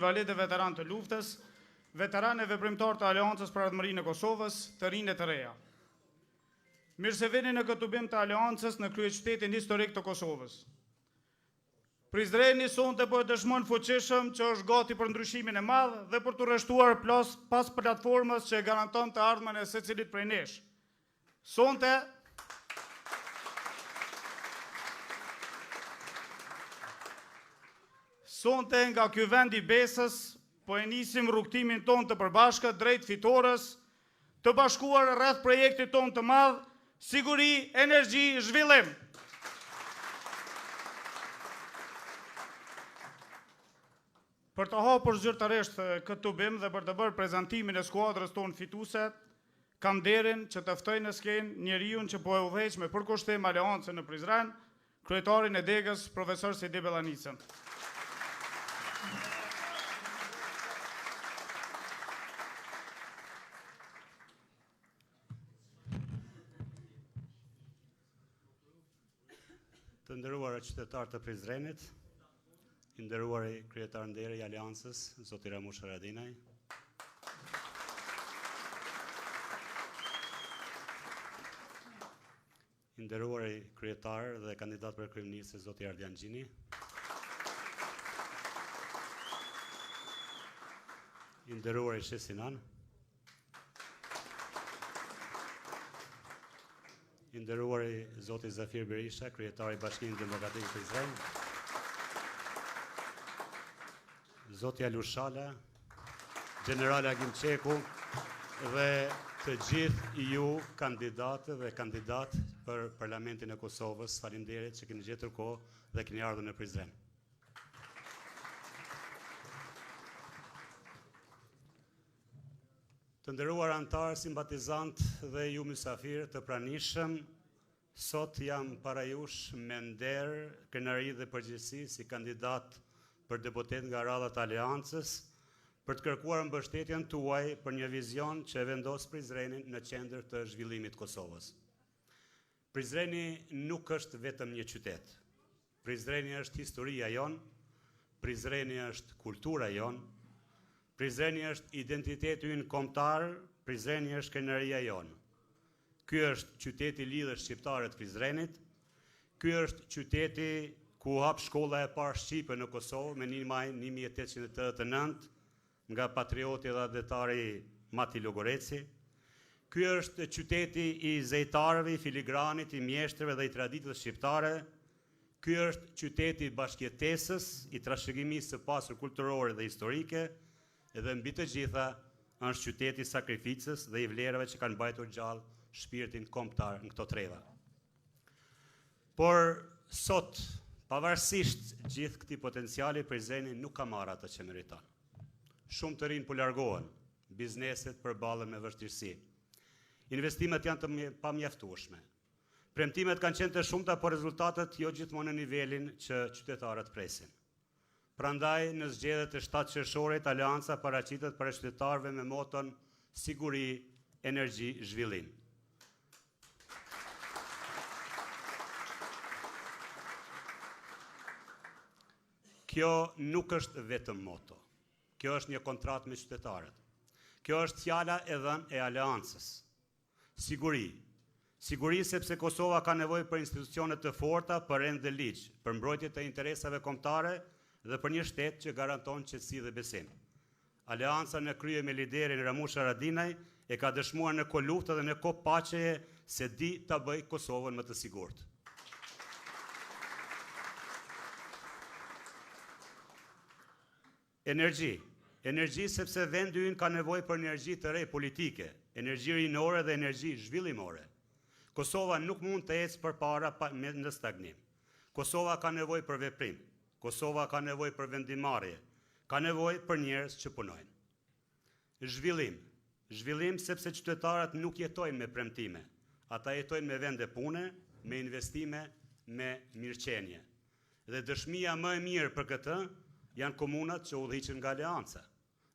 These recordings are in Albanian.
Invalidë veteran të luftës, veteranë e veprimtar të Aleancës për Ardhmërinë e Kosovës, të rinj e të reja. Mirë se vini në këtë tubim të Aleancës në kryeqytetin historik të Kosovës. Prizreni sonte po e dëshmon fuqishëm që është gati për ndryshimin e madh dhe për të rreshtuar pas platformës që e garanton të ardhmen e secilit prej nesh. Sonte nga ky vend i besës, po e nisim rrugtimin ton të përbashkët drejt fitores, të bashkuar rreth projektit ton të madh, siguri, energji, zhvillim. Për të hapur zyrtarisht këtë tubim dhe për të bërë prezantimin e skuadrës tonë fituese, kam nderin që të ftoj në skenë njeriun që po e udhëheq me përkushtim Aleancën në Prizren, kryetarin e Degës, profesor Sidi Bellanicën. Të nderuar qytetarë të Prizrenit, i nderuari kryetar nderi i Aleancës, zoti Ramush Haradinaj, i nderuari kryetar dhe kandidat për kryeministër zoti Ardian Gjini, i nderuari Sheh Sinan, i nderuari zoti Zafir Berisha, kryetari i Bashkimit Demokratik të Prizren, zoti Alush Shala, general Agim Qeku dhe të gjithë ju kandidatë dhe kandidat për Parlamentin e Kosovës, faleminderit që keni gjetur kohë dhe keni ardhur në Prizren. Të nderuar antarë, simpatizant dhe ju mysafir të pranishëm, sot jam para jush me nder, kënaqësi dhe përgjegjësi si kandidat për deputet nga radhat e Aleancës, për të kërkuar mbështetjen tuaj për një vizion që e vendos Prizrenin në qendër të zhvillimit të Kosovës. Prizreni nuk është vetëm një qytet. Prizreni është historia jon, Prizreni është kultura jon, Prizreni është identiteti ynë kombëtar, Prizreni është krenaria jonë. Ky është qyteti lidhës shqiptare të Prizrenit, ky është qyteti ku hap shkolla e parë shqipe në Kosovë me 1 maj 1889 nga patrioti dhe adetari Mati Logoreci. Ky është qyteti i zejtarëve, i filigranit, i mjeshtërve dhe i traditës shqiptare. Ky është qyteti i bashkëjetesës, i trashëgimisë së pasur kulturore dhe historike. Edhe mbi të gjitha është qyteti i sakrificës dhe i vlerave që kanë mbajtur gjallë shpirtin kombëtar në këto treva. Por sot, pavarësisht gjithë këtij potenciali, Prizreni nuk ka marrë atë që meriton. Shumë të rinj po largohen, bizneset përballen me vështirësi. Investimet janë të pamjaftueshme. Premtimet kanë qenë të shumta, por rezultatet jo gjithmonë në nivelin që qytetarët presin. Prandaj, në zgjedhjet e 7 qershorit, Aleanca paraqitet për qytetarëve me moton siguri, energji, zhvillim. Kjo nuk është vetëm moto. Kjo është një kontratë me qytetarët. Kjo është fjala e dhënë e Aleancës. Siguri. Siguri sepse Kosova ka nevojë për institucione të forta, për rend dhe ligj, për mbrojtje të interesave kombëtare dhe për një shtet që garanton qetësi dhe besim. Aleanca në krye me liderin Ramush Haradinaj e ka dëshmuar në kohë lufte dhe në kohë paqeje se di ta bëj Kosovën më të sigurt. Energji. Energji sepse vendi ynë ka nevojë për energji të re politike, energji rinore dhe energji zhvillimore. Kosova nuk mund të ecë përpara në stagnim. Kosova ka nevojë për veprim. Kosova ka nevojë për vendimarrje, ka nevojë për njerëz që punojnë. Zhvillim. Zhvillim sepse qytetarët nuk jetojnë me premtime. Ata jetojnë me vende pune, me investime, me mirëqenie. Dhe dëshmia më e mirë për këtë janë komunat që udhëhiqen nga Aleanca.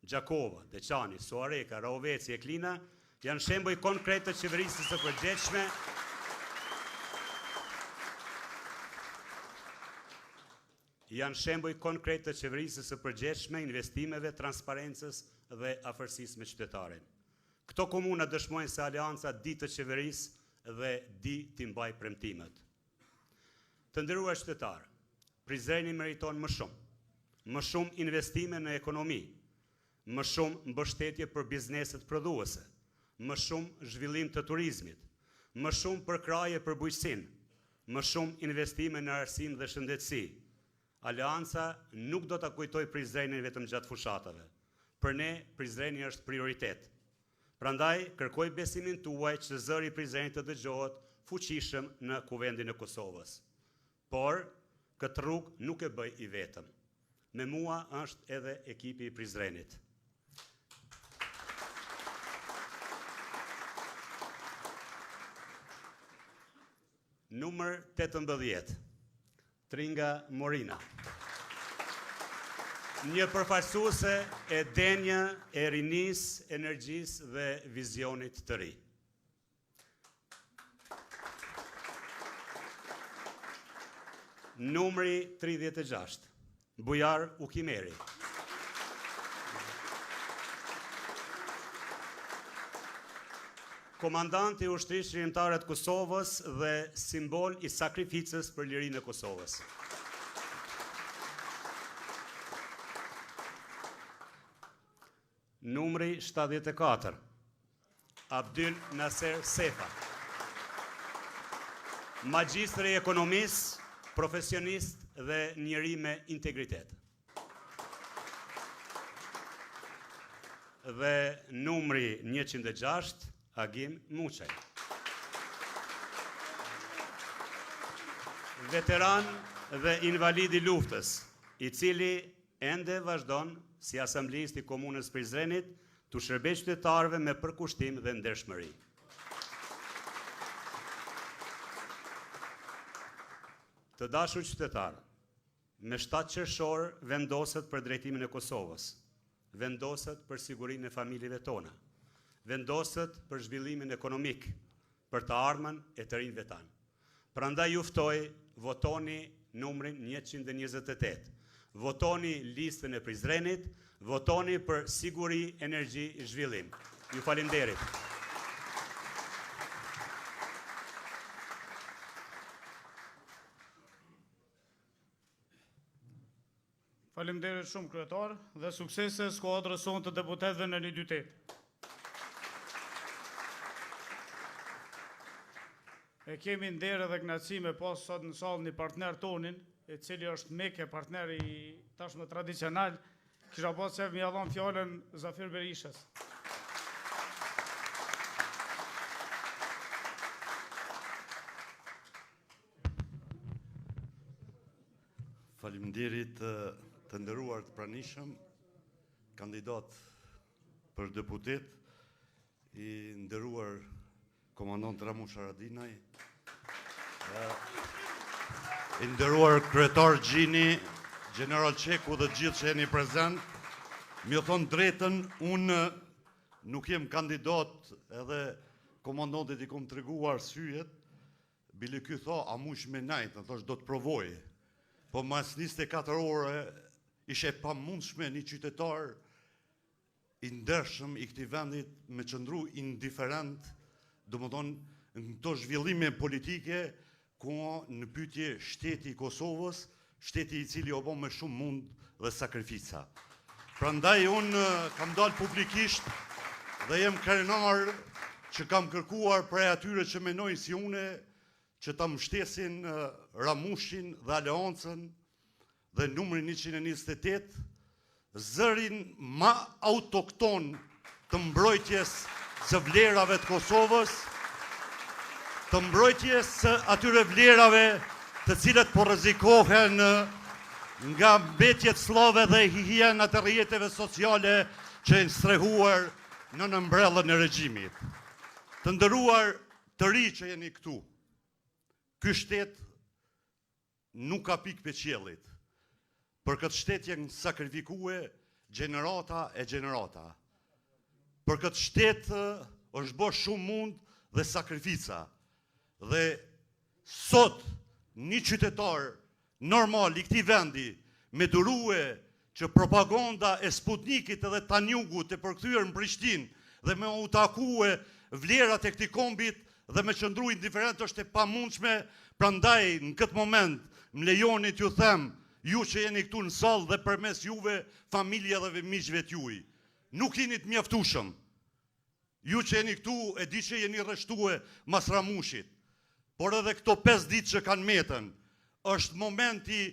Gjakova, Deçani, Suareka, Rahoveci e Klina janë shembuj konkret të qeverisë së përgjegjshme. janë shembuj konkret të qeverisë së përgjithshme, investimeve, transparencës dhe afërsisë me qytetarin. Këto komuna dëshmojnë se Aleanca di të qeverisë dhe di t'i mbaj premtimet. Të nderuar qytetarë, Prizreni meriton më shumë investime në ekonomi, më shumë mbështetje për bizneset prodhuese, më shumë zhvillim të turizmit, më shumë përkraje për bujqësinë, më shumë investime në arsim dhe shëndetësi. Aleanca nuk do të kujtoj Prizrenin vetëm gjatë fushatave. Për ne, Prizreni është prioritet. Prandaj, kërkoj besimin tuaj që zëri i Prizrenit të dëgjohet fuqishëm në Kuvendin e Kosovës. Por, këtë rrugë nuk e bëj i vetëm. Me mua është edhe ekipi i Prizrenit. Numër 18, Tringa Morina. Një përfaqësuese e denja e rinisë, energjisë dhe vizionit të ri. Numri 36, Bujar Ukimeri. Komandant i ushtrisë shërimtare të Kosovës dhe simbol i sakrificës për lirinë e Kosovës. Numri 74, Abdyl Naser Sefa. Magjistri i ekonomisë, profesionist dhe njeri me integritet. Dhe numri 106, Agim Muçaj. Veteran dhe invalid i luftës, i cili ende vazhdon si asamblist i komunës Prizrenit të shërbej qytetarëve me përkushtim dhe ndershmëri. Të dashur qytetarë, me 7 qershor vendoset për drejtimin e Kosovës, vendoset për sigurinë e familjeve tona, vendoset për zhvillimin ekonomik, për të ardhmen e të rinjve tanë. Prandaj ju ftoj, votoni numrin 128, votoni listën e Prizrenit, votoni për siguri, energji, zhvillim. Ju falenderit. Faleminderit shumë kryetar dhe suksese skuadrës sonë të deputetëve në 1-2-8. E kemi nder dhe kënaqësi me pas sot në sallë një partner tonin, i cili është meke partneri tashmë tradicional, kisha pas se më ia dhon fjalën Zafir Berishës. Faleminderit të nderuar të pranishëm, kandidat për deputet, i nderuar komandant Ramush Haradinaj, i nderuar kryetar Gjini, General Qeku dhe gjithë që jeni prezent. Mi thonë drejtën, unë nuk jem kandidat edhe komandantit i kom të reguar syjet, bile ky tha, a mush me najtë, në thosh do të provoj. Po mas 24 ore ishe pa mundshme një qytetar i ndershëm i këtij vendit me qëndru indiferent, do më thonë në këto zhvillime politike, ku në pyetje shteti i Kosovës, shteti i cili o bo me shumë mund dhe sakrifica. Prandaj unë kam dalë publikisht dhe jem krenar që kam kërkuar prej atyre që menojnë si une, që ta mbështesin Ramushin dhe Aleancën dhe numrin 128, zërin ma autokton të mbrojtjes së vlerave të Kosovës, të mbrojtjes së atyre vlerave të cilët po rrezikohen nga mbetjet slave dhe higjiena të rrjeteve sociale që janë strehuar në nëmbrellën e regjimit. Të nderuar të ri që jeni këtu, ky shtet nuk ka pikë pe qiellit. Për këtë shtet janë sakrifikue gjenerata e gjenerata. Për këtë shtet është bërë shumë mund dhe sakrifica. Dhe sot një qytetar normal i këtij vendi me durue që propaganda e Sputnikit edhe Tanjugut e përkthyer në Prishtinë dhe me u takue vlerat e këtij kombit dhe me qëndru indiferent është e pamundshme, prandaj në këtë moment më lejoni t'ju them, ju që jeni këtu në sallë dhe përmes juve familja dhe miqve t'juj, nuk jeni të mjaftueshëm. Ju që jeni këtu e di që jeni rreshtue mas Ramushit, por edhe këto 5 ditë që kanë metën, është momenti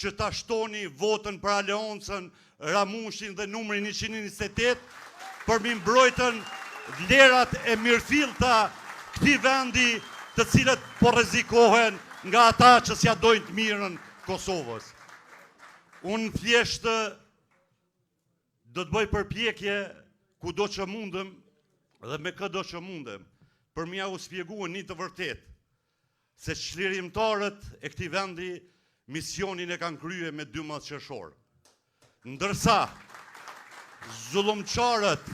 që ta shtoni votën për Aleoncën, Ramushin dhe numrin 128 për mi mbrojtën vlerat e mirëfillta këtij vendi, të cilët po rrezikohen nga ata që s'ja dojnë të mirën Kosovës. Unë thjesht do të bëj përpjekje kudo që mundem dhe me këdo që mundem për m'ja u shpjeguar një të vërtet se çlirimtarët e këtij vendi misionin e kanë kryer me 12 qershor. Ndërsa zullumçarët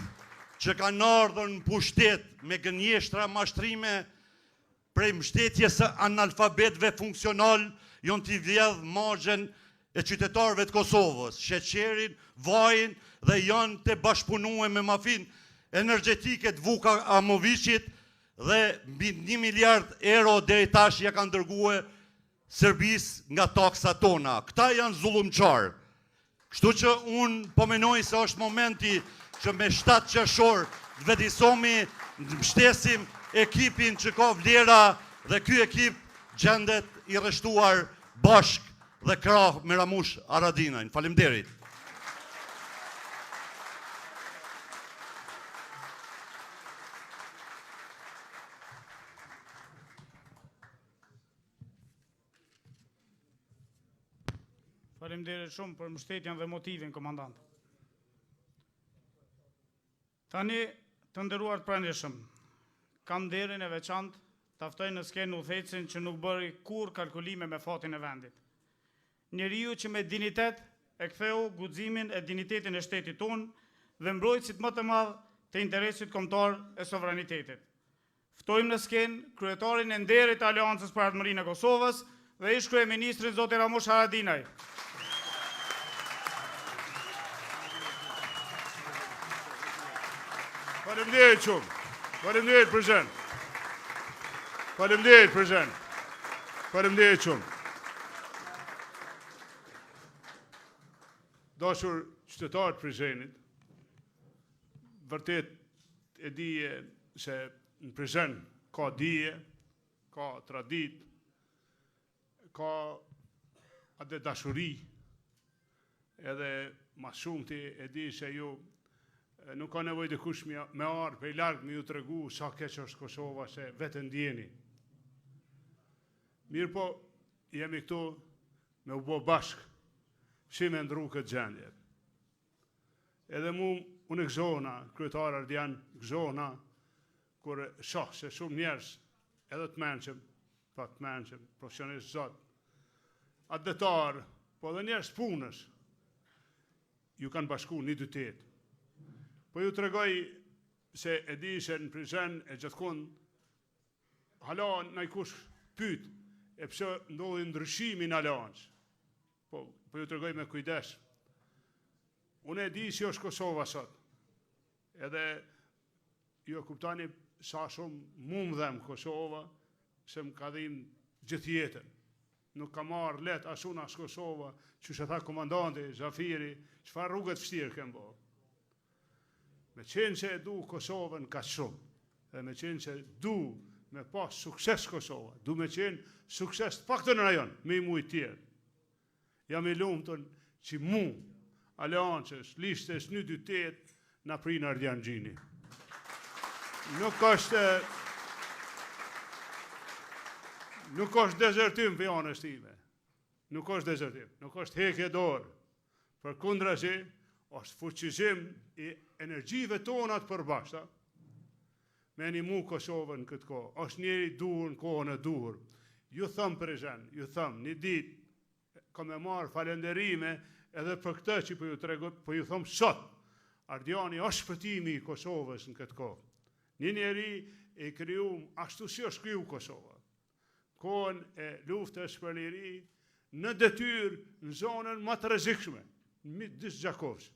që kanë ardhur në pushtet me gënjeshtra mashtrime prej mbështetjes së analfabetëve funksional, janë t'i vjedh magjen e qytetarëve të Kosovës, sheqerin, vajin dhe janë të bashkëpunuar me mafin energjetike të Vuka Amoviqit dhe mbi 1 miliard euro deri tash ja kanë dërguar Serbisë nga taksat tona. Këta janë zullumçar. Kështu që unë po menoj se është momenti që me 7 qershor të vedisomi, të mbështesim ekipin që ka vlera dhe ky ekip gjendet i rreshtuar bashk dhe krah me Ramush Haradinajn. Faleminderit. Faleminderit shumë për mbështetjen dhe motivin, komandant. Tani, të nderuar të pranishëm, kam nderin e veçantë ta ftoj në skenë udhëhecin që nuk bëri kur kalkulime me fatin e vendit. Njeriu që me dinitet e ktheu guximin e dinitetin e shtetit tonë dhe mbrojtësit më të madh të interesit kombëtar e sovranitetit. Ftojmë në skenë kryetarin e nderit të Aleancës për Ardhmërinë e Kosovës dhe ish kryeministrin zoti Ramush Haradinaj. Faleminderit shumë. Faleminderit prezident. Faleminderit prezident. Faleminderit shumë. Dashur qytetarë të Prizrenit, vërtet e dije se në Prizren ka dije, ka tradit, ka atë dashuri, edhe ma shumë ti e di se ju nuk ka nevojë dikush me ardhur prej larg me ju tregu sa keq është Kosova se vetë ndjeni. Mirë po, jemi këtu me u bë bashk, si me ndru këtë gjendje. Edhe unë gëzona, kryetar Ardian, gëzona, kur shoh se shumë njerëz, edhe të mençëm, profesionistë zot, atë detar, po edhe njerëz punës, ju kanë bashku 1-2-8. Po ju tregoj se e di se në Prizren e gjithkund, hala najkush pyet, e pse ndodhi ndryshimi në Aleancë. Po ju tregoj me kujdes. Unë e di si është Kosova sot. Edhe ju e kuptani sa shumë mu më dhem Kosova, se më ka dhim gjithë jetën. Nuk ka marrë let asun as Kosova, që që tha komandanti Zafiri, çfarë rrugët vështirë kemë bërë. Me qenë që e du Kosovën ka shumë, dhe me qenë që du me pas sukses Kosova, du me qenë sukses të pak të në rajon, me i mujtë tjerë. Jam i lumëtën që mu, Aleancës, listës 1-2-8, në prinë Ardian Gjini. Nuk është dezertim për janës time. Nuk është dezertim, nuk është hekje dorë. Për kundra që është fuqizim i energjive tonat përbashkëta, me një mu Kosovën në këtë kohë. është njeri duhur në kohën e duhur. Ju thëmë prezent, ju thëmë, një ditë, kam e marë falenderime edhe për këtë që po ju thëmë sot. Ardiani është shpëtimi i Kosovës në këtë kohë. Një njeri e krijuar ashtu si është kriju Kosova. Kohën e luftës për liri, në detyrë në zonën më të rrezikshme, midis Gjakovës.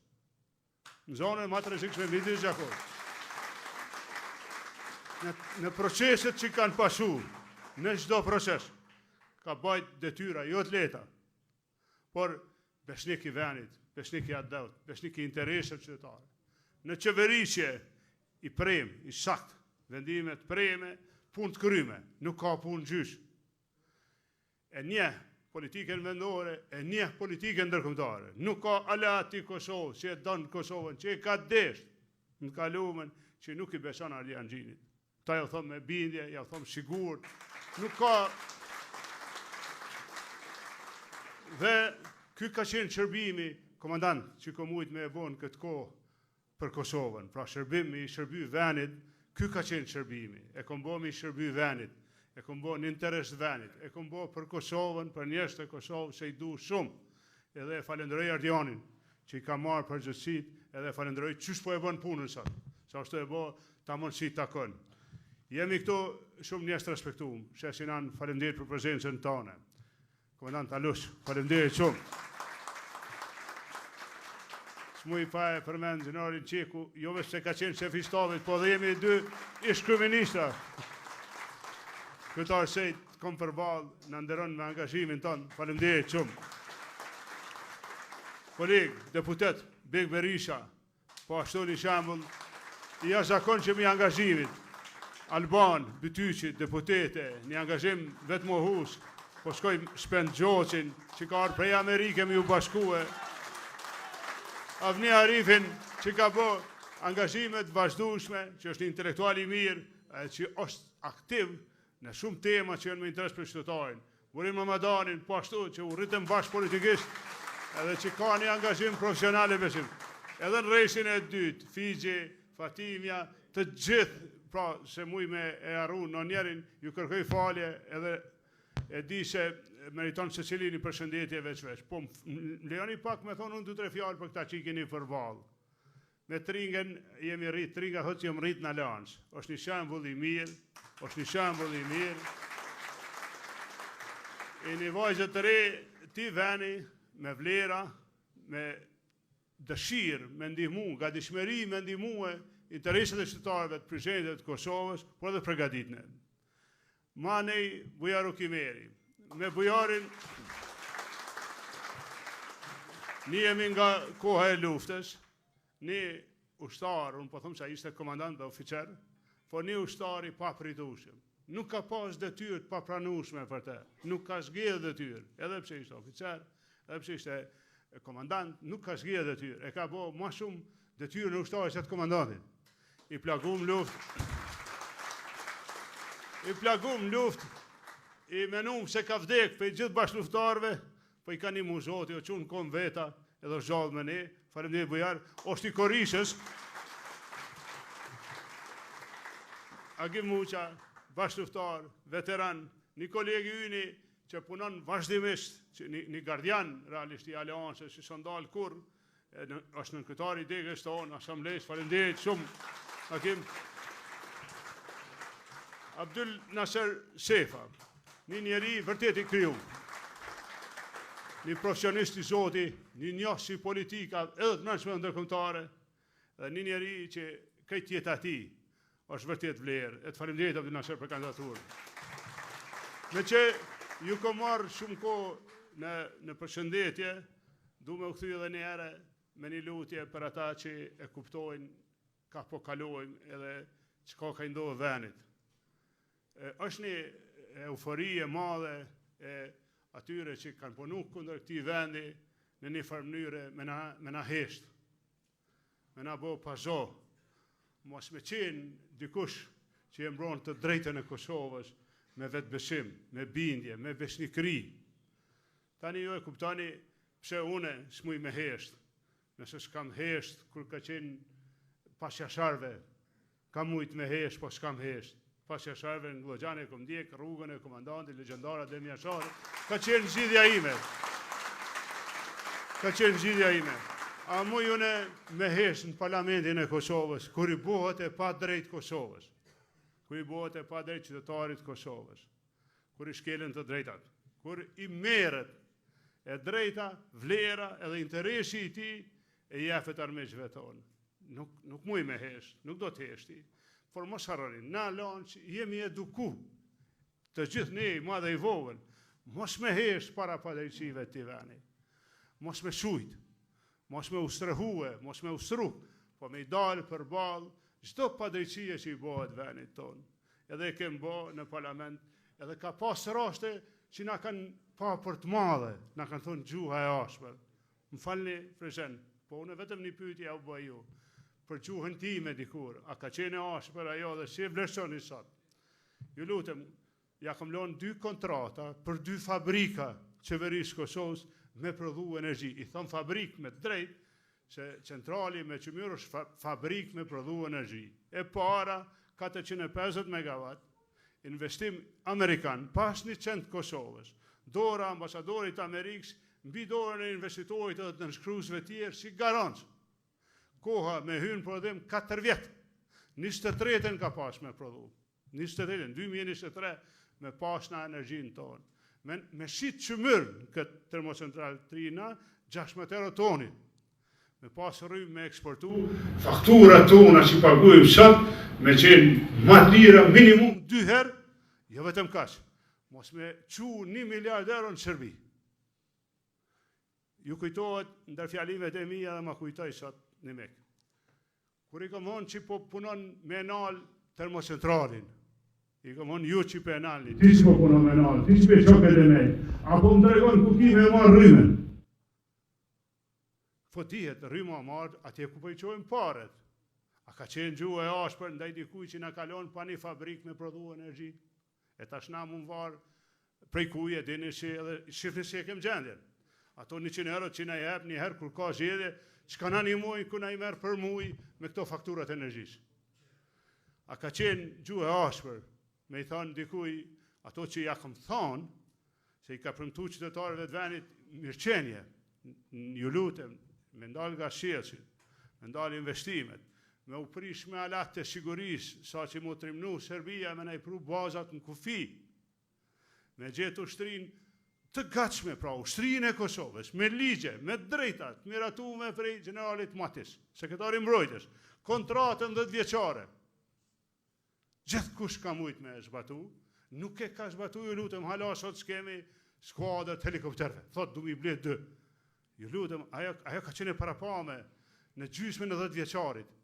Në zonën më të rrezikshme midis Gjakovës. Në proceset që kanë pasu, në çdo proces, ka bajt detyra, jo të leta, por besnik i venit, besnik i adeut, besnik i intereset qytetare. Në qeverisje i prem, i sakt, vendimet preme, punë të kryme, nuk ka punë gjysh. E një politikën vendore, e një politikën ndërkombëtare. Nuk ka alati Kosovë, që e donë Kosovën, që e ka desht në kalumen, që nuk i beson Ardian Xhinit. Ta ja thom me bindje, ja thom sigurt, nuk ka. Dhe ky ka qenë shërbimi, komandant, që ka mujt me e vonë këtë kohë për Kosovën. Pra shërbimi i shërby venit, ky ka qenë shërbimi. E kom bo me i shërby venit, e kom bo në interes venit, e kom bo për Kosovën, për njerëzit e Kosovës se i du shumë. Edhe falenderoj Ardianin, që i ka marrë përgjegjësit, edhe falenderoj çysh po e bën punën sot. Sa ashtu e bo, ta mund si takon. Jemi këtu shumë njerëz të respektuar. Shesinan, faleminderit për prezencën tonë. Komandant Alush, faleminderit shumë. Smuj pa e përmend generalin Qeku, jo vetë se ka qenë shef i shtabit, po dhe jemi dy ish kryeministra. Kryetar Sejt, kom përballë, na nderon me angazhimin ton. Faleminderit shumë. Koleg, deputet, Beg Berisha, po ashtu një shembull i jashtëzakonshëm i angazhimit. Alban, Bytyqi, deputete, një angazhim vetë mohus, po shkoj Shpend Gjoqin, që ka ardhur prej Amerike me u bashkue. Avni Arifin, që ka bo angazhimet vazhdueshme, që është një intelektual i mirë, që është aktiv në shumë tema që janë me interes për qytetarin. Burim Ramadanin, po ashtu që u rritëm bashkë politikisht, edhe që ka një angazhim profesional e besim. Edhe në rreshin e dytë, Figji, Fatimja, të gjithë, pra se muj me e arru në njerin, ju kërkoj falje, edhe e di se meriton se cilini për shëndetje veç. Po, lejoni pak me thonë unë 2-3 fjalë për këta që i keni përbalë. Me Tringen jemi rritë, Tringa thotë që jemi rritë në Lancë. Është një shembull i mirë, është një shembull i mirë. E një vajzë të re, ti veni, me vlera, me dëshirë, me ndihmu, nga dishmëri me ndihmue, intereset e qytetarëve të Prishtinës të Kosovës, por edhe përgatitën. Manej Bujaru Kimeri, me bujarin një jemi nga koha e luftës, një ushtar, unë po thëmë se ishte komandant dhe oficer, po një ushtar i papritueshëm. Nuk ka pas detyrë të papranueshme për te, nuk ka zgjedhë detyrë, edhe pse ishte oficer, edhe pse ishte komandant, nuk ka zgjedhë detyrë, e ka bo ma shumë detyrë në ushtarë se të komandantin. I plagum luft, i menum se ka vdek për i gjithë bashkëluftarëve, po i ka një muzoti, o qunë kom veta, edhe zhallë me ne, faleminderit bujar, është i Korishës, Agim Muqa, bashkëluftar, veteran, një kolegi yni që punon vazhdimisht, një gardian realisht i aleansës, që së ndalë kur, është në kryetari i degës tonë, asamblejës, faleminderit shumë, Agim. Abdul Nasser Sefa, një njeri vërtet i kriju, një profesionist i zoti, një njës i politika, edhe të mërshme ndërkombëtare, dhe një njeri që këtë jetë ati është vërtet vlerë, e të faleminderit Abdul Nasser për kandidaturë. Me që ju ko marrë shumë kohë në përshëndetje, du me u kthy edhe një herë me një lutje për ata që e kuptojnë ka po kalojmë edhe që ka ndodhë venit. Është një eufori e madhe e atyre që kanë punu kundër këtij vendi në një farë mënyre me na heshtë, me na bo pazo, mos me qenë dikush që e mbron të drejtën e Kosovës me vetbesim, me bindje, me besnikëri. Tani ju e kuptani pse une s'muj me heshtë, nëse s'kam heshtë kur ka qenë pas jasharve, kam mujt me heshtë, po s'kam heshtë. Pas jasharve në Glogjan e kom ndjek, rrugën e komandantit, legjendara Demi Jashari, ka qenë zgjidhja ime. A muj une me heshtë në parlamentin e Kosovës, kur i bëhet e pa drejt Kosovës, kur i bëhet e pa drejt qytetarit Kosovës, kur i shkelen të drejtat, kur i merret e drejta, vlera edhe interesi i ti e jafet armiqve tonë. Nuk muj me hesh, nuk do të heshti. Por mos harroni, na lanë që jemi eduku, të gjithë ne, i madhe i vogël, mos me hesh para padrejqive të veni. Mos me shujt, mos me ustrehue, mos me ustru, po me i dalë për balë, çdo padrejqie që i bëhet venit tonë. Edhe kem bë në parlament, edhe ka pas raste që na kanë pa për të madhe, na kanë thonë gjuha e ashpër. Më falni, prezent, po unë vetëm një pyetje u bëj ju. Për gjuhën time dikur, a ka qenë e ashpër ajo dhe si e vlerësoni sot? Ju lutem, ja kam lënë 2 kontrata për 2 fabrika qeverisë Kosovës me prodhu energji. I thon fabrik me drejt, se centrali me Qymyr është fabrik me prodhu energji. E para 450 megawatt, investim amerikan, pas 100 Kosovës. Dora ambasadorit Amerikës, mbi dorën e investitorit edhe të nënshkruesve tjerë si garancë. Koha me hynë prodhim 4 vjetë. 23-ën ka pas me prodhu. 2023 me pas në energjinë tonë. Me shqitë Qymyr në këtë termocentral trina, 16 euro tonit. Me pas rrymë me eksportu. Faktura tona që pagujmë sot, me qenë ma lira minimum 2 herë, jo vetëm kaq. Mos me qu 1 miliard euro në Serbi. Ju kujtohet ndër fjalimet e mia dhe ma kujtoj sot në Mekë. Kur i kam thonë që po punon me enal termocentralin, i kam thonë ju që po enalni, ti që po punon me enal, ti që po qoket e me, apo më tregon ku ki me marrë rrymen. Po dihet, rryma marrë, atje ku po i qojmë paret. A ka qenë gjuhë e ashpër ndaj dikuj që na kalon pa një fabrik me prodhu energji? E tash na mund varë prej kuj e dini që edhe shifni që e kem gjendjen. Ato 100 euro që na jep një herë kur ka zgjedhje, çka na një muj, ku na i merë për muj me këto fakturat energjisë. A ka qenë gjuhë e ashpër, me i thonë dikuj, ato që ja kam thonë, se i ka premtu qytetarëve të venit mirëqenje, ju lutem, me ndalë nga shqeçit, me ndalë investimet, me u prish me alat të sigurisë, sa që mu trimnu Serbia me na i pru bazat në kufi, me gjetë ushtrinë të gatshme, pra ushtrinë e Kosovës, me ligje, me drejtat, miratume prej generalit Matis, sekretari mbrojtjes, kontratën 10 vjeçare. Gjithë kush ka mujt me zbatu, nuk e ka zbatu, ju lutem, hala sot s'kemi skuadrat helikopterve, thot du mi blet 2. Ju lutem, ajo ka qenë parapame në gjysmën e 10 vjeçarit.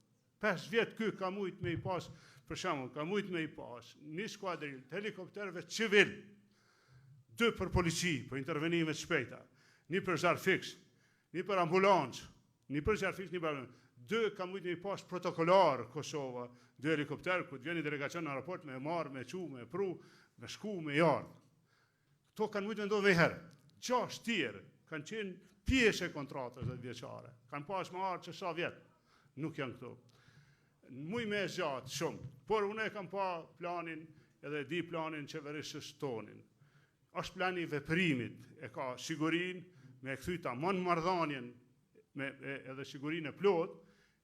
5 vjet ky ka mujt me i pas, për shembull, ka mujt me i pas një skuadril helikopterve civil, 2 për polici, për intervenime të shpejta, 1 për zjarr fiks, 1 për ambulancë, 1 për zjarr fiks, 1 për 2 ka mujt me i pas protokolar Kosova, 2 helikopter, ku të vjen një delegacion në aeroport me marr, me çu, me pru, me shku, me ardh. Kto kanë mujt me ndodhë herë. 6 tjerë kanë qenë pjesë e kontratës 10 vjeçare. Kanë pas më ardhë që sa vjet. Nuk janë këtu. Muj me zgjatë shumë, por unë e kam pa planin edhe di planin qeverisës tonin. Është plani i veprimit, e ka sigurin, me e kthy tamam marrëdhënien me edhe sigurinë e plot,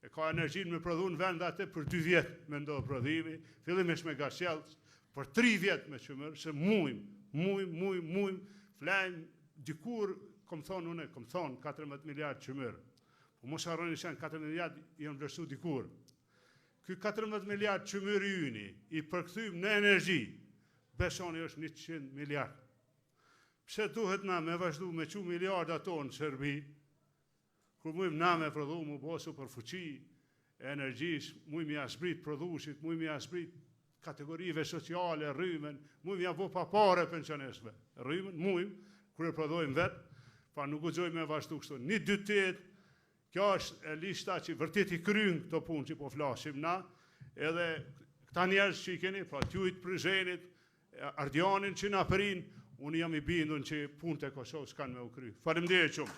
e ka energjinë me prodhu në vend atë për 2 vjet me ndodhë prodhimi, fillimisht me gasjellës, për 3 vjet me Qymyr, se mujm, flajm dikur, kom thonë 14 miliard Qymyr. Po mos harroni se 14 miliard janë vlerësu dikur. Ky 14 miliard Qymyr yni i përkthym në energji, besoni është 100 miliard. Pse duhet na me vazhdu me qu miliarda tonë në Serbi, kur mujmë na me prodhu mu bosu për fuqi e energjisë, mujmë ja zbrit prodhushit, mujmë ja zbrit kategorive sociale, rrymen, mujmë ja bo pa pare pensionisme. Rrymen, mujmë, kur e prodhojmë vetë, pa nuk guxojmë me vazhdu kështu. 1-2-8, kjo është e lista që vërtet i krynë këto punë që po flasim na, edhe këta njerëz që i keni, pra t'jujt Prizhenit, Ardianin që na përin, unë jam i bindun që punët e Kosovës kanë me u kry. Faleminderit shumë.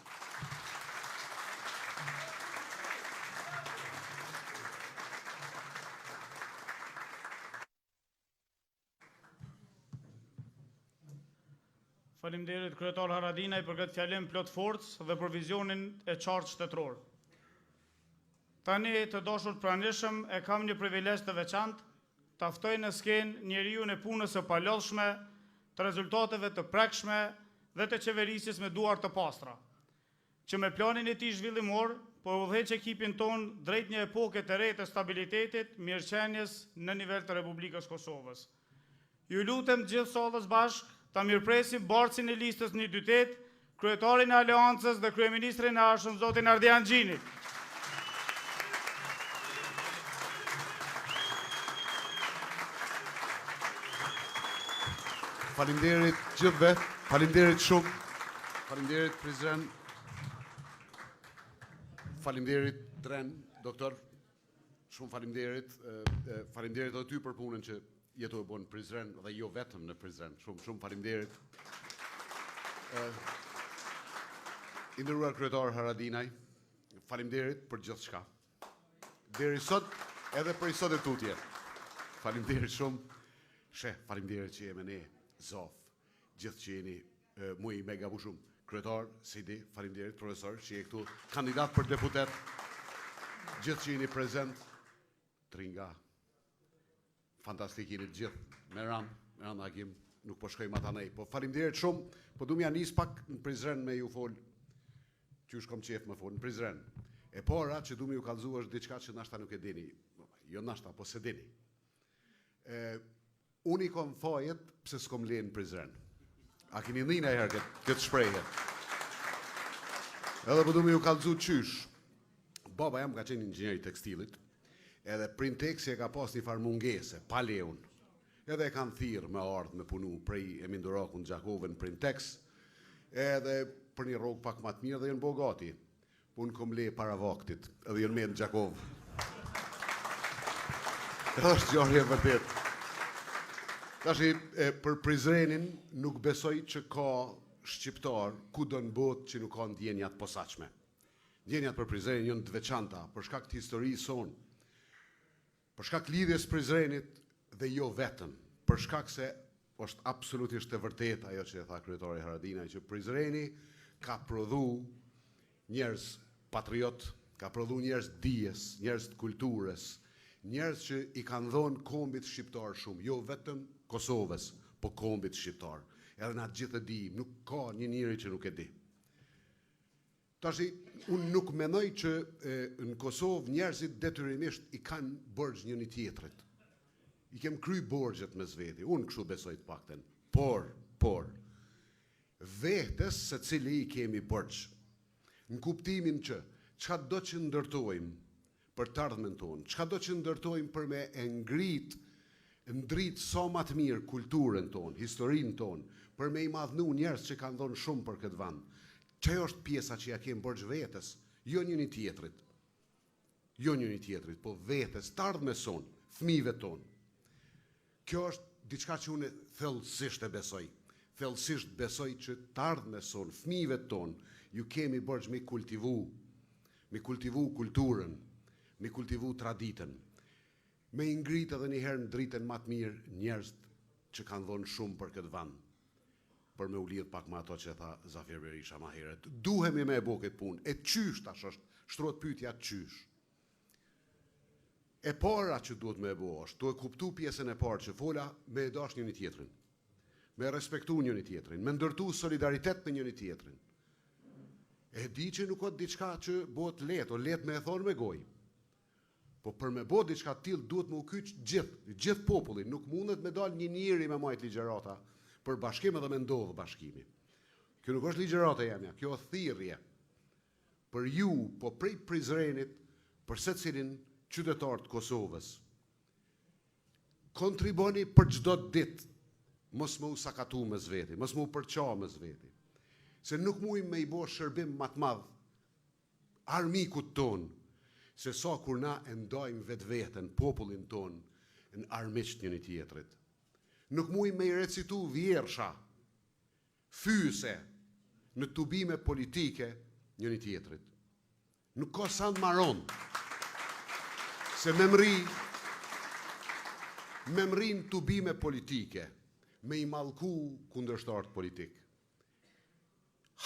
Faleminderit kryetar Haradinaj për këtë fjalim plot forcë dhe për vizionin e qartë shtetëror. Tani të dashur pranishëm e kam një privilegj të veçantë, ta ftoj në skenë njeriun e punës së palodhshme, të rezultateve të prekshme dhe të qeverisjes me duar të pastra, që me planin e tij zhvillimor po udhëheq ekipin ton drejt një epoke të re të stabilitetit, mirëqenies në nivel të Republikës Kosovës. Ju lutem gjithë sallës bashk ta mirëpresim bartësin e listës 128, kryetarin e Aleancës dhe kryeministrin e Arshëm zotin Ardian Xhini. Faleminderit gjithëve, faleminderit shumë, faleminderit Prezident, faleminderit Dren, doktor, shumë faleminderit, faleminderit edhe ty për punën që jetu e bën Prezident dhe jo vetëm në Prezident, shumë faleminderit. I nderuar kryetar Haradinaj, faleminderit për gjithçka. Deri sot, edhe për i sot e tutje. Faleminderit shumë. Faleminderit që jemi ne, Zof, gjithë që jeni mu i me gabu shumë. Kryetar, Sidi, faleminderit, profesor, që je këtu kandidat për deputet. Gjithë që jeni prezent, Tringa, fantastik jeni gjithë, Meran Agim, nuk po shkojmë ata nej. Po faleminderit shumë, po du m'ja nis pak në Prizren me ju folë, që shkom qef me folë, në Prizren. E para që du me ju kalzu është diçka që nashta nuk e dini, jo nashta, po se dini. Unë i kom fajet pëse s'kom lenë Prizren. A keni dhina e herë këtë shprejhe. Edhe përdu me ju kalëzu qysh. Baba jam ka qenë inxhinier i tekstilit, edhe Printeksi e ka pas një farë mungese, pa leun. Edhe e kanë thirë me ardhë me punu prej e Mindurakun Gjakove në Printex, edhe për një rogë pak ma të mirë dhe jenë bogati. Unë kom le para vaktit, edhe jenë me në Gjakov. Edhe është gjarje vërtet. Tashi, për Prizrenin nuk besoj që ka shqiptar ku do në botë që nuk ka ndjenjat posaçme. Ndjenjat për Prizrenin janë të veçanta, për shkak të historisë sonë, për shkak lidhjes Prizrenit dhe jo vetëm, për shkak se është absolutisht e vërtet ajo që e tha kryetari Haradinaj, që Prizreni ka prodhu njerëz patriot, ka prodhu njerëz dijes, njerëz të kulturës, njerëz që i kanë dhonë kombit shqiptar shumë, jo vetëm Kosovës, po kombit shqiptar. Edhe na gjithë e dim, nuk ka një njeri që nuk e di. Tashi, unë nuk menoj që në Kosovë njerëzit detyrimisht i kanë borxh njëri tjetrit. I kem kry borxhet me zveti, unë kështu besoj të pakten. Por, vetes se cili i kemi borxh, në kuptimin që çka do që ndërtojmë për të ardhmen tonë, çka do që ndërtojmë për me e ndrit sa ma të mirë kulturën tonë, historinë tonë, për me i madhnu njerëz që kanë dhonë shumë për këtë vend. Që është pjesa që ja kemë borxh vetes, jo njëri tjetrit. Jo njëri tjetrit, po vetes, të ardhmes sonë, fëmijëve tonë. Kjo është diçka që unë thellësisht e besoj. Thellësisht besoj që të ardhmes sonë, fëmijëve tonë, ju kemi borxh me kultivu kulturën, me kultivu traditën, me i ngrit edhe njëherë në dritën ma të mirë njerëz që kanë dhonë shumë për këtë vend, për me u lidh pak me ato që tha Zafir Berisha ma herët. Duhemi me e bo këtë punë, e qysh tash është, shtrohet pyetja qysh. E para që duhet me e bo është, tu e kuptu pjesën e parë që fola me e dash njëri tjetrin, me respektu njëri tjetrin, me ndërtu solidaritet me njëri tjetrin. E di që nuk ka diçka që bëhet lehtë, o lehtë me e thonë me gojë. Po për me bo diçka t'il duhet me u kyç gjithë popullin, nuk mundet me dal një njeri me majt ligjerata për bashkim edhe me ndodhë bashkimi. Kjo nuk është ligjerata jamja, kjo është thirrje. Për ju, po prej Prizrenit, për secilin qytetar të Kosovës. Kontriboni për çdo ditë, mos më u sakatu me zveti, mos më u përqa me zveti. Se nuk mujmë me i bo shërbim ma të madh armikut tonë, se sa kur na e ndajmë vetë vetën, popullin tonë, në armiqt njëri tjetrit. Nuk mujmë me i recitu vjersha, fyse, në tubime politike njëri tjetrit. Nuk ka sa në maron, se me mri në tubime politike, me i malku kundërshtarët politik.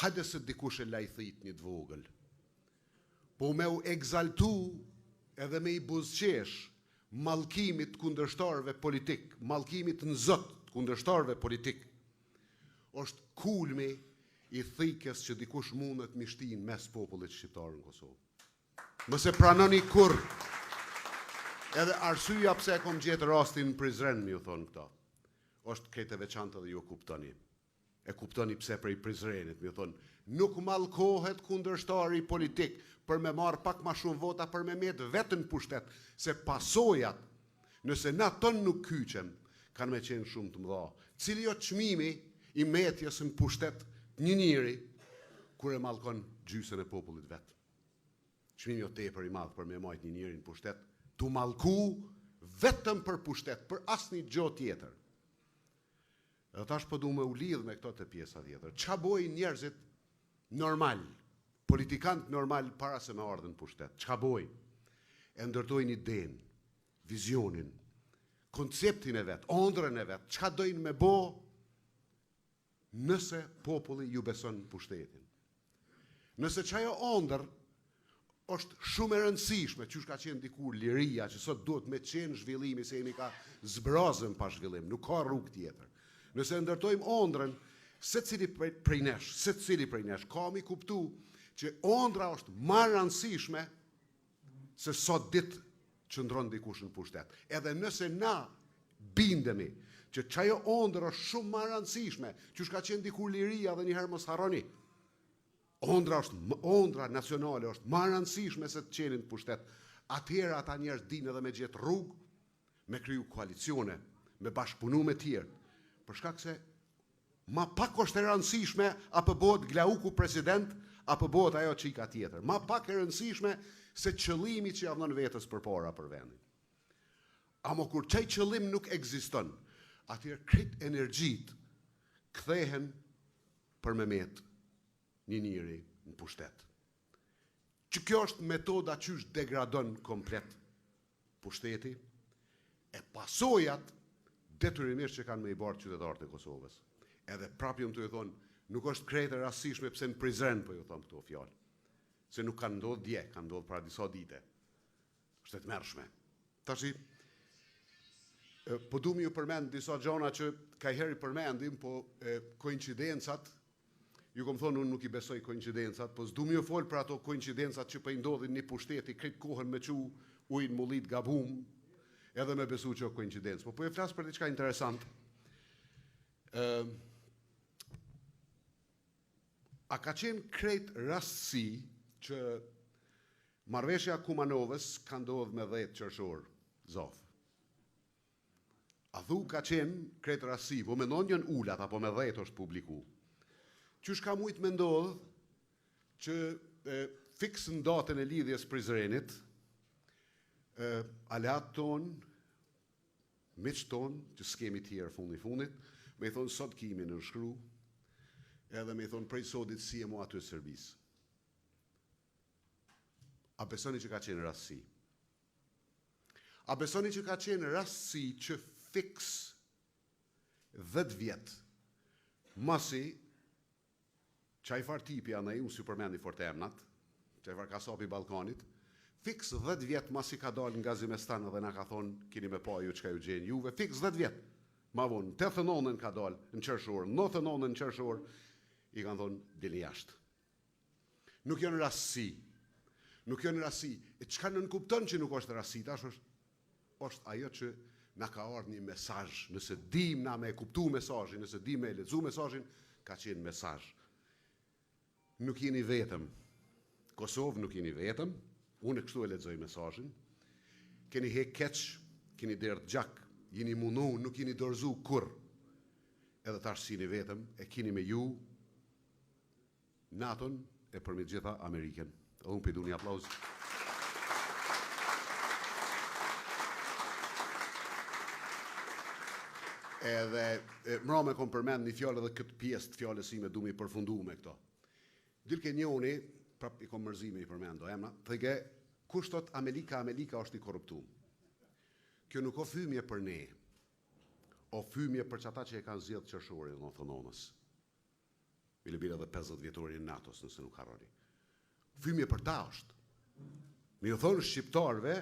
Hajde se dikush e lajthit një dvogël, po me u egzaltu edhe me i buzqesh mallkimit kundërshtarëve politik, mallkimit në zot kundërshtarëve politik, është kulmi i thikës që dikush mundet mishtin mes popullit shqiptar në Kosovë. Mëse pranoni kur. Edhe arsyeja pse e kom gjetë rastin Prizren, mi u thonë këta. Është këtë e veçantë dhe ju kuptoni. E kuptoni pse prej Prizrenit, mi u thonë, nuk mallkohet kundërshtari politik për me marë pak ma shumë vota për me metë vetën pushtet, se pasojat, nëse na ton nuk kyqem, kanë me qenë shumë të mëdha. Cili jo çmimi i metjes në pushtet një njëri, kur e mallkon gjysën e popullit vetë. Çmimi jo tepër i madh për me majt një njëri në pushtet, tu mallku vetëm për pushtet, për asnjë gjë tjetër. Edhe tash po du me u lidh me këto të pjesa tjetër. Ç'a bojnë njerëzit normal, politikant normal para se me ardhen pushtet? Ç'a bojnë? E ndërtojnë idenë, vizionin, konceptin e vet, ëndrrën e vet. Ç'a dojnë me bo nëse populli ju beson pushtetin? Nëse çajo ëndër është shumë e rëndësishme, që ka qenë dikur liria, që sot duhet me qenë zhvillimi, se jemi ka zbrazën pa zhvillim, nuk ka rrugë tjetër. Nëse ndërtojmë ëndrrën, secili prej nesh, kam i kuptu që ëndra është më e rëndësishme se sot ditë qëndron dikush në pushtet. Edhe nëse na bindemi që çajo ëndër është shumë më e rëndësishme, që ka qenë dikur liria dhe njëherë mos harroni. Ëndra nacionale është më e rëndësishme se të qenin pushtet. Atëherë ata njerëz dinë edhe me gjetë rrugë, me kriju koalicione, me bashkëpunu me tjerë. Për shkak se ma pak është e rëndësishme apo bëhet Glauku president, apo bëhet ajo çika tjetër. Ma pak e rëndësishme se qëllimi që javnon vetës përpara për vendin. Amo kur çaj qëllim nuk ekziston, atëherë krejt energjit kthehen për me met një njëri në pushtet. Që kjo është metoda që është degradon komplet pushteti, e pasojat detyrimisht që kanë me i barë qytetarët e Kosovës. Edhe prapë jam të ju thonë, nuk është krejt e rastishme pse në Prizren po ju thonë këto fjalë. Se nuk kanë ndodhur dje, kanë ndodhur para disa dite. Është e tmerrshme. Tashi po du mi ju përmend disa gjona që kajheri përmendim, po koincidencat, ju kom thonë unë nuk i besoj koincidencat, po s'du mi ju fol për ato koincidencat që po i ndodhin një pushteti krejt kohën me çu ujin mullit gabum, edhe me besu që o koincidencë. Po e flasë për diçka interesant. A ka qenë krejt rastësi që marrëveshja Kumanovës ka ndodhur me 10 qershor, Zaf? A thu ka qenë krejt rastësi, po mendon njën ulat, apo me 10 është publiku? Qysh ka mujt me ndodhë që fiksën datën e lidhjes Prizrenit, alat ton, miq ton, që s'kemi tjerë fundit, me i thonë sot kimi në shkru, edhe me i thonë prej sotit si e mu aty servis. A besoni që ka qenë rastësi? A besoni që ka qenë rastësi që fiks 10 vjetë, masi, qajfar tipi anaj, unë si përmendi fort emnat, qajfar kasapi Balkanit, fiks 10 vjetë masi ka dalë nga Zimestan dhe na ka thonë, kini me pa ju që ka ju gjenë juve, fiks 10 vjetë, ma vonë, 89-ën ka dalë në qershor, 99-ën në qershor, i kanë thonë, dili jashtë. Nuk janë rastësi, e çka në nënkupton që nuk është rastësi, tash është ajo që na ka ardhur një mesazh, nëse dim na me kuptu mesazhin, nëse dim me lexu mesazhin, ka qenë mesazh. Nuk jeni vetëm, Kosovë nuk jeni vetëm, unë kështu e lexoj mesazhin, keni hek keq, keni derdh gjak, jeni mundu, nuk jeni dorëzu kur, edhe tash si jeni vetëm, e keni me ju, NATO-n e përmjet gjitha Amerikën. Edhe unë pëjdu një aplauz. Edhe mra me kom përmend një fjallë edhe këtë pjesë të fjallës si me du me i përfundu me këto. Dilke njoni, prap i kom mërzime i përmendo, emna, thëge, kushtot Amerika është i korruptum. Kjo nuk o fymje për ne, o fymje për qata që e kanë zjedhë qershorin në thononës. Bile bile dhe 50 vjetorin NATO-s nëse nuk harroni. Fymje për ta është. Me ju thonë shqiptarve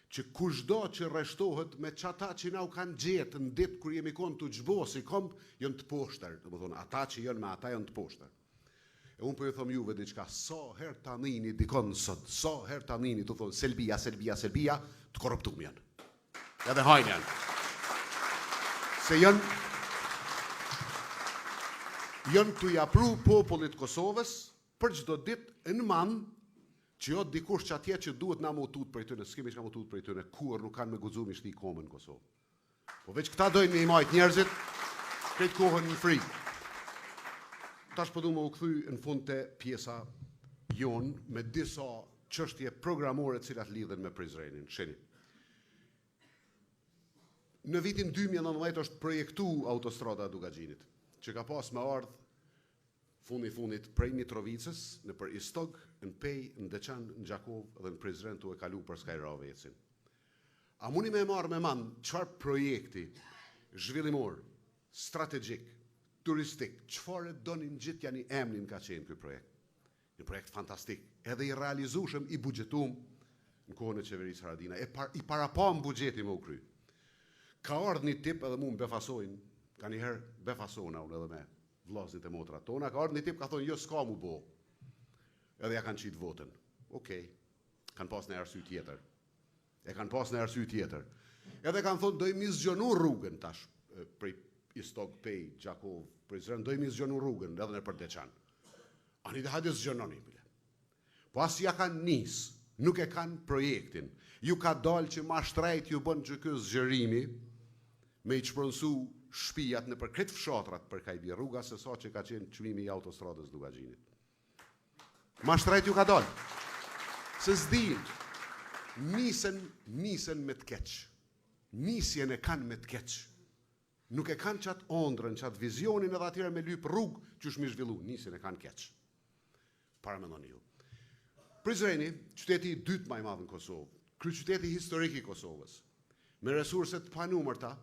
që kushdo që rreshtohet me qata që na u kanë gjetë në ditë kur jemi konë të gjbosi, janë të poshtër, do më thonë, ata që janë me ata janë të poshtër. E unë për ju thom juve diçka, sa herë ta nini dikon sot, sa herë ta nini të thonë Selbia, të korruptum janë. Edhe hajnë janë. Se janë të japru popullit Kosovës për çdo ditë në man që jo dikush që atje që duhet na më tut për tyne, s'kemi që ka më tut për tyne, kur nuk kanë me guxu mi shti komën në Kosovë. Po veç këta dojnë me i majt njerëzit, këtë kohën në frikë. Tash po du më u kthy në fund të pjesa jonë me disa çështje programore cilat lidhen me Prizrenin. Sheni. Në vitin 2019 është projektu autostrada e Dugaxhinit, që ka pas me ardh fundit prej Mitrovicës në për Istog, në Pej, në Deçan, në Gjakov dhe në Prizren tu e kalu për Skajravecin. A muni me marrë me man çfarë projekti zhvillimor, strategjik, turistik, çfarë donin gjithë janë i emnin ka qenë ky projekt. Një projekt fantastik, edhe i realizueshëm, i buxhetuar në kohën e qeverisë Haradina, i parapam buxheti më u kry. Ka ardhur një tip edhe mu më befasojnë, ka njëherë befasona unë edhe me vllazit e motrat tona, ka ardhur një tip ka thonë jo s'ka mu bo. Edhe ja kanë qitë votën. Okej, kanë pas në arsye tjetër. Edhe kanë thonë dojmë i zgjonu rrugën tash, prej Istog, Pej, Gjakov, Prizren, dojmë i zgjonu rrugën edhe në për Deçan. Ani dhe hajde zgjononi bile. Po as ja kanë nis, nuk e kanë projektin. Ju ka dalë që ma shtrejt ju bën që ky zgjerimi me i çpronsu shtëpiat në për këtë fshatrat për Kajbi rruga se sa që ka qenë çmimi i autostradës Dugaxhinit. Ma shtrejt ju ka dalë. Se s'din, nisen me të keq. Nisjen e kanë me të keq. Nuk e kanë qatë ondrën, qatë vizionin edhe atyre me lyp rrugë që shmi zhvillu. Nisjen e kanë keq. Paramendoni ju. Prizreni, qyteti i dytë më i madh në Kosovë, kryeqyteti historik i Kosovës, me resurset të panumërta,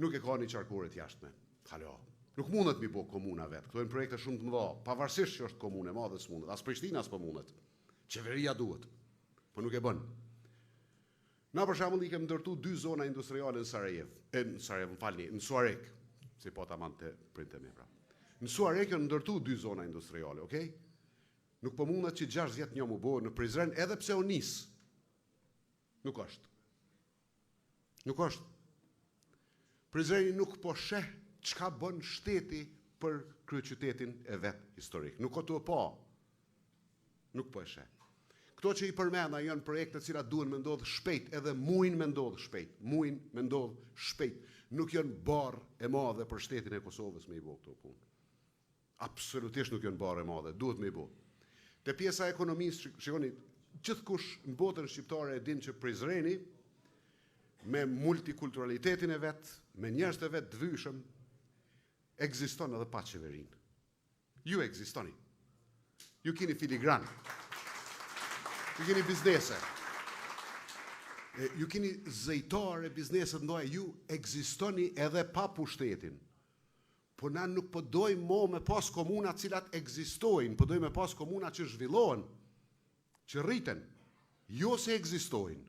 nuk e ka një qarkure të jashtme. Halo. Nuk mundet mi bo komuna vetë. Këto janë projekte shumë të mëdha, pavarësisht që është komune e madhe s'mundet. As Prishtina s'po mundet. Qeveria duhet. Po nuk e bën. Na për shembull i kemi ndërtu 2 zona industriale në Sarajevo. Në Suarek, si po ta mante printe me pra. Në Suarek janë ndërtu 2 zona industriale, okay? Nuk po mundet që 6 vjet një mu bo në Prizren edhe pse u nis. Nuk është. Prizreni nuk po sheh çka bën shteti për kryeqytetin e vet historik. Nuk o të pa. Nuk po e sheh. Këto që i përmenda janë projekte të cilat duhen me ndodh shpejt, edhe muin me ndodh shpejt. Nuk janë barë e madhe për shtetin e Kosovës me i bo këto punë. Absolutisht nuk janë barë e madhe, duhet me i bo. Te pjesa e ekonomisë, shikoni, gjithkush në botën shqiptare e din që Prizreni me multikulturalitetin e vet, me njerëz të vet dvyshëm, ekziston edhe pa qeverinë. Ju ekzistoni. Ju keni filigran. Ju keni biznese. Ju keni zëjtare, bizneset ndoja, ju ekzistoni edhe pa pushtetin. Po na nuk po dojmë mo me pas komuna cilat ekzistojnë, po dojmë me pas komuna që zhvillohen, që rriten, jo se ekzistojnë.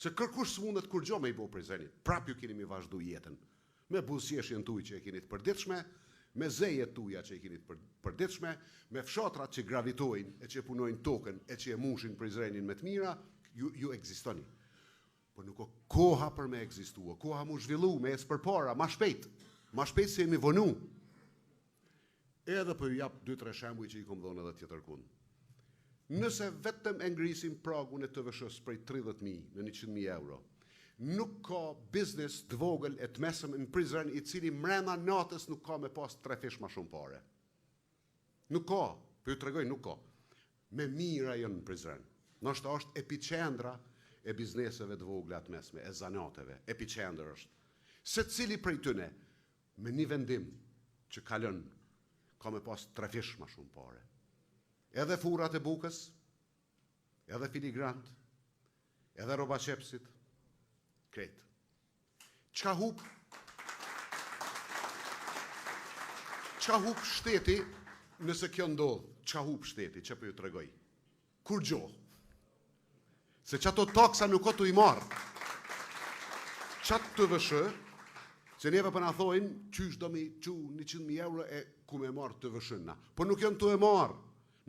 Se kërkush s'mundet kur gjo me i bo Prizrenit. Prap ju keni mi vazhdu jetën. Me buzëqeshjen tuaj që e keni të përditshme, me zejet tuaja që e keni të përditshme, me fshatrat që gravitojnë, e që punojnë tokën, e që e mushin Prizrenin me të mira, ju ekzistoni. Po nuk o koha për me ekzistua, koha mu zhvillu, me esë përpara, ma shpejt se jemi vonu. Edhe për ju jap 2-3 shembuj që i kom dhonë edhe tjetër kund. Nëse vetëm e ngrisim pragun e TVSH-s prej 30.000 në 100.000 euro, nuk ka biznes të vogël e të mesëm në Prizren i cili mrena natës nuk ka me pas 3 fish ma shumë pare. Nuk ka, për ju të regoj, nuk ka. Me mira jënë në Prizren. Nështë është epicendra e bizneseve të vogla të mesme, e zanateve, epicendra është. Se cili prej tëne, me një vendim që kalën, ka me pas 3 fish ma shumë pare. Edhe furat e bukës, edhe filigrant, edhe roba qepsit, kretë. Çka hup shteti nëse kjo ndodh? Çka hup shteti, që për ju të regoj? Kur gjoh? Se që ato taksa nuk o të i marë. Qatë të vëshë, Se neve për na thojnë, qysh do mi qu 100.000 euro e ku me marë të vëshëna. Po nuk janë të e marë.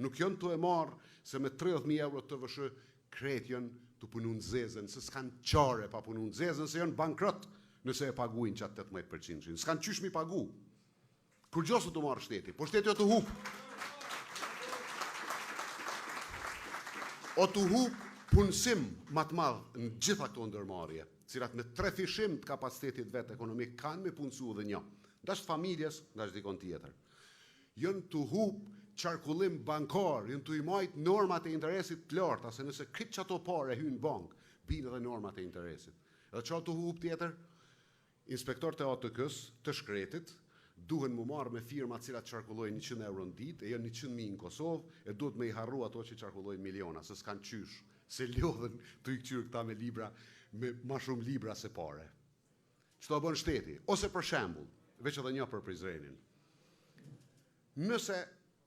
Nuk janë të e marë se me 30.000 euro të vëshë kretë janë të punu në zezën, se s'kanë qare pa punu në zezën, se janë bankrot nëse e paguin që atë 18%. S'kanë qysh mi pagu. Kur gjosë të marë shteti, po shteti o të hupë. O të hupë punësim matë madhë në gjitha këto ndërmarje, cilat me 3 fishim të kapacitetit vetë ekonomik kanë me punësu dhe një. Ndashtë familjes, ndashtë dikon tjetër. Jënë të hupë qarkullim bankar, jënë të i majtë normat e interesit të larta, se nëse kritë që ato pare hynë bank, binë edhe normat e interesit. Edhe që të hupë tjetër, inspektor të ATK-s të shkretit, duhen mu marrë me firma cilat qarkullojnë 100 euro në ditë, e janë 100.000 në Kosovë, e duhet me i harru ato që qarkullojnë miliona, se s'kanë qysh, se lodhen të i këqyrë këta me libra, me ma shumë libra se pare. Që të bën shteti? Ose për shembull, veç edhe një për Prizrenin. Nëse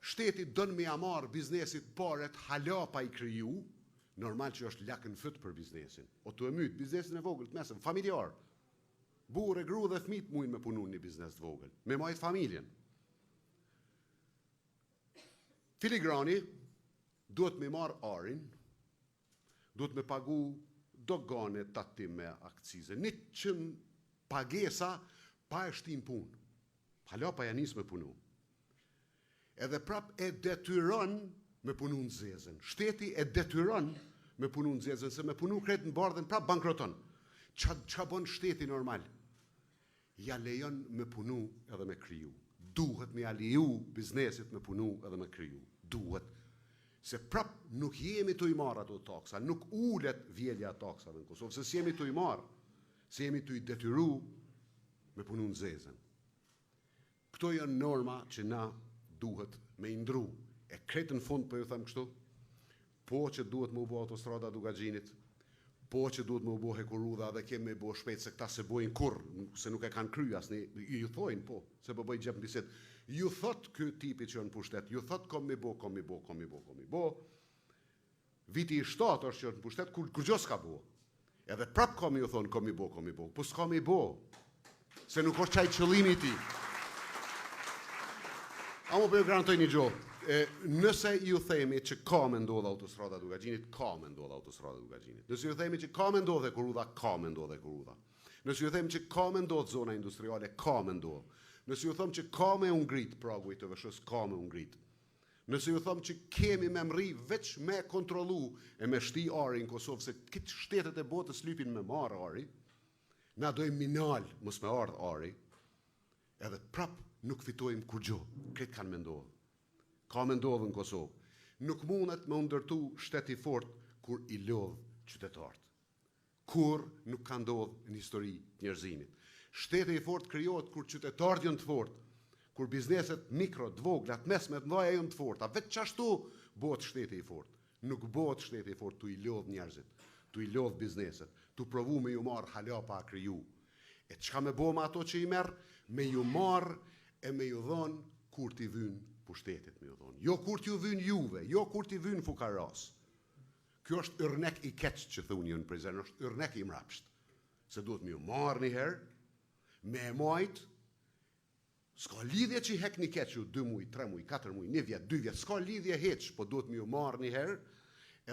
shteti dënë me amarë biznesit paret hala pa i kriju, normal që është lakën fëtë për biznesin. O të e mytë, biznesin e vogël të mesëm, familjar. Burë, gru dhe fmit mujnë me punu një biznes të vogël, me majtë familjen. Filigrani duhet me marë arin, duhet me pagu dogane tatim me akcize. 100 pagesa pa e shtim pun. Hala pa janis me punu. Edhe prap e detyron me punu në zezën. Shteti e detyron me punu në zezën, se me punu kretë në bardhen prap bankroton. Qa bon shteti normal? Ja lejon me punu edhe me kriju. Duhet me aliju biznesit me punu edhe me kriju. Duhet. Se prap nuk jemi të i marë ato taksa, nuk ullet vjelja taksave në Kosovë, se si jemi të i marë, se jemi të i detyru me punu në zezën. Këto janë norma që na duhet me indru. E kretë në fund për ju thëmë kështu, po që duhet me u bo autostrada Dugaxhinit, po që duhet me u bo Hekurudha dhe kemi me bo shpejt se këta se bojnë kur, se nuk e kanë kry asni, ju thojnë po, se po bëjnë gjep në biset. Ju thot kë tipi që në pushtet, ju thot kom mi bo. Viti i 7 është që në pushtet, kur gjo s'ka bo. Edhe prap kom ju thonë kom mi bo, po s'ka mi bo, se nuk është qaj qëllimi ti. A më për ju garantoj një gjo, nëse ju themi që ka me ndodhe autostrada Dugaxhinit, ka me ndodhe autostrada Dugaxhinit. Nëse ju themi që ka me ndodhe Hekurudha, ka me ndodhe Hekurudha. Nëse ju themi që ka me ndodhe zona industriale, ka me ndodhe. Nëse ju thëmë që ka me ungrit pragu i të vëshës, ka me ungrit. Nëse ju thëmë që kemi me mri veç me kontrolu e me shti ari në Kosovë, se këtë shtetet e botës lypin me marë ari, na dojmë minal mos me ardhë ari, edhe prap nuk fitojmë kur gjo, këtë kanë me ndodhë. Ka me ndodhë në Kosovë. Nuk mundet me ndërtu shteti fort kur i lodhë qytetartë. Kur nuk ka ndodhë në histori njerëzimit. Shteti i fort krijohet kur qytetarët janë të fortë, kur bizneset mikro, të vogla, të mesme, të mëdha janë të forta. Vetë çashtu bëhet shteti i fortë. Nuk bëhet shteti i fortë tu i lodh njerëzit, tu i lodh bizneset, tu provu me ju marr hala pa kriju. E çka me bëma ato që i merr, me ju marr e me ju dhon kur t'i vyn pushtetit, me ju dhon. Jo kur t'ju vyn juve, jo kur t'i vyn fukaras. Kjo është yrnek i keq që thuni në Prizren, është yrnek i mrapsht. Se duhet me ju marr një herë, me e majtë, s'ka lidhje që i hek një keq ju 2 muj, 3 muj, 4 muj, 1 vjet, 2 vjet, s'ka lidhje heq, po duhet me ju marrë një herë,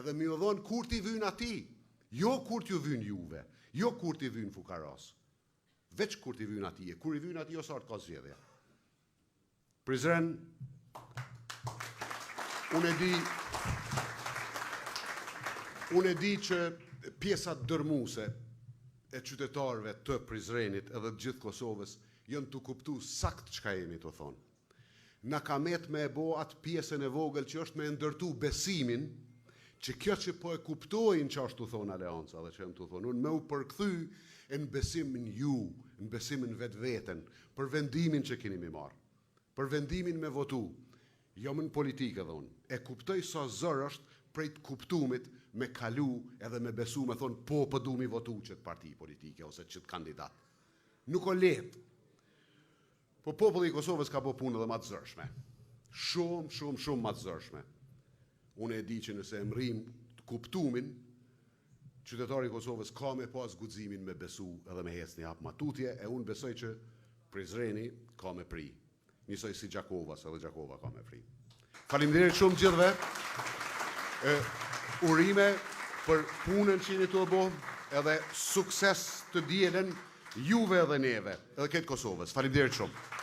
edhe me ju dhonë kur t'i vyn ati, jo kur t'ju vyn juve, jo kur t'i vyn fukaras, veç kur t'i vyn ati, e kur i vyn ati o sartë ka zgjedhja. Prizren, unë e di që pjesat dërmuse e qytetarëve të Prizrenit edhe të gjithë Kosovës janë të kuptu sakt çka jemi të thonë. Na ka met me e bo atë pjesën e vogël që është me ndërtu besimin që kjo që po e kuptojnë që është të thonë aleanca dhe që jam të thonë, unë me u përkthy në besimin ju, në besimin vetë veten, për vendimin që keni me marë, për vendimin me votu, jo më në politikë edhe unë, e kuptoj sa zër është prej të kuptumit me kalu edhe me besu me thonë po pëdu mi votu qëtë parti politike ose qëtë kandidat. Nuk o letë. Po populli i Kosovës ka po punë edhe ma të zërshme. Shumë, ma të zërshme. Unë e di që nëse emrim të kuptumin, qytetari i Kosovës ka me pas guximin me besu edhe me hec një hap matutje, e unë besoj që Prizreni ka me pri. Njësoj si Gjakovas, edhe Gjakova ka me pri. Faleminderit shumë gjithëve. Urime për punën që jeni të bo, edhe sukses të dielën juve edhe neve, edhe këtë Kosovës. Faleminderit shumë.